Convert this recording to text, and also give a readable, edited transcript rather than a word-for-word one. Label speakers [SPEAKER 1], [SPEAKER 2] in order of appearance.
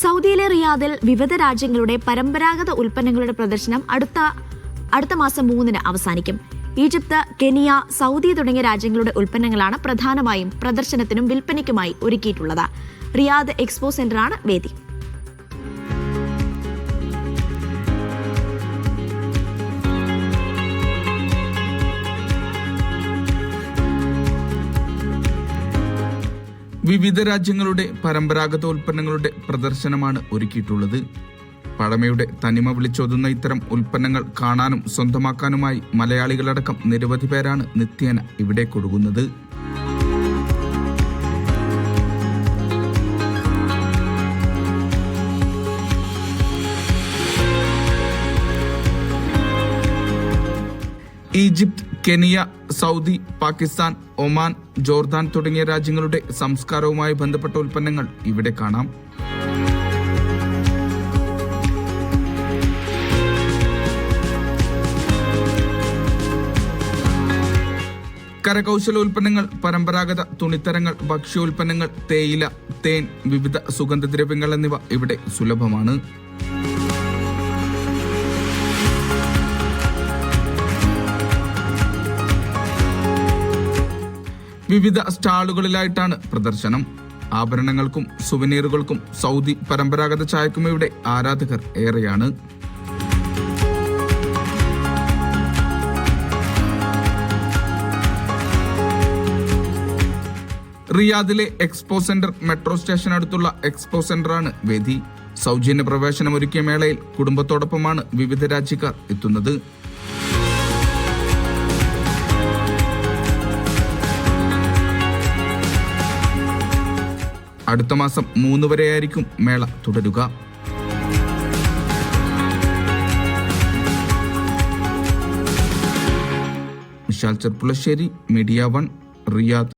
[SPEAKER 1] സൗദിയിലെ റിയാദിൽ വിവിധ രാജ്യങ്ങളുടെ പരമ്പരാഗത ഉൽപ്പന്നങ്ങളുടെ പ്രദർശനം അടുത്ത മാസം 3-ന് അവസാനിക്കും. ഈജിപ്ത്, കെനിയ, സൗദി തുടങ്ങിയ രാജ്യങ്ങളുടെ ഉൽപ്പന്നങ്ങളാണ് പ്രധാനമായും പ്രദർശനത്തിനും വിൽപ്പനയ്ക്കുമായി ഒരുക്കിയിട്ടുള്ളത്. റിയാദ് എക്സ്പോ സെന്ററാണ് വേദി.
[SPEAKER 2] വിവിധ രാജ്യങ്ങളുടെ പരമ്പരാഗത ഉൽപ്പന്നങ്ങളുടെ പ്രദർശനമാണ് ഒരുക്കിയിട്ടുള്ളത്. പഴമയുടെ തനിമ വിളിച്ചോതുന്ന ഇത്തരം ഉൽപ്പന്നങ്ങൾ കാണാനും സ്വന്തമാക്കാനുമായി മലയാളികളടക്കം നിരവധി പേരാണ് നിത്യേന ഇവിടെ കൊടുക്കുന്നത്. Egypt, Kenya, Saudi, Pakistan, Oman, Jordan തുടങ്ങിയ രാജ്യങ്ങളുടെ സംസ്കാരവുമായി ബന്ധപ്പെട്ട ഉൽപ്പന്നങ്ങൾ ഇവിടെ കാണാം. കരകൗശല ഉൽപ്പന്നങ്ങൾ, പരമ്പരാഗത തുണിത്തരങ്ങൾ, ഭക്ഷ്യോൽപ്പന്നങ്ങൾ, തേയില, തേൻ, വിവിധ സുഗന്ധദ്രവ്യങ്ങൾ എന്നിവ ഇവിടെ സുലഭമാണ്. വിവിധ സ്റ്റാളുകളിലായിട്ടാണ് പ്രദർശനം. ആഭരണങ്ങൾക്കും സുവനീറുകൾക്കും സൗദി പരമ്പരാഗത ചായക്കും ഇവിടെ ആരാധകർ ഏറെയാണ്. റിയാദിലെ എക്സ്പോ സെന്റർ മെട്രോ സ്റ്റേഷൻ അടുത്തുള്ള എക്സ്പോ സെന്ററാണ് വേദി. സൗജന്യ പ്രവേശനം ഒരുക്കിയ മേളയിൽ കുടുംബത്തോടൊപ്പമാണ് വിവിധ രാജ്യക്കാർ എത്തുന്നത്. അടുത്ത മാസം 3 വരെയായിരിക്കും മേള തുടരുക. Vishal Cherpulassery, media 1, Riyadh.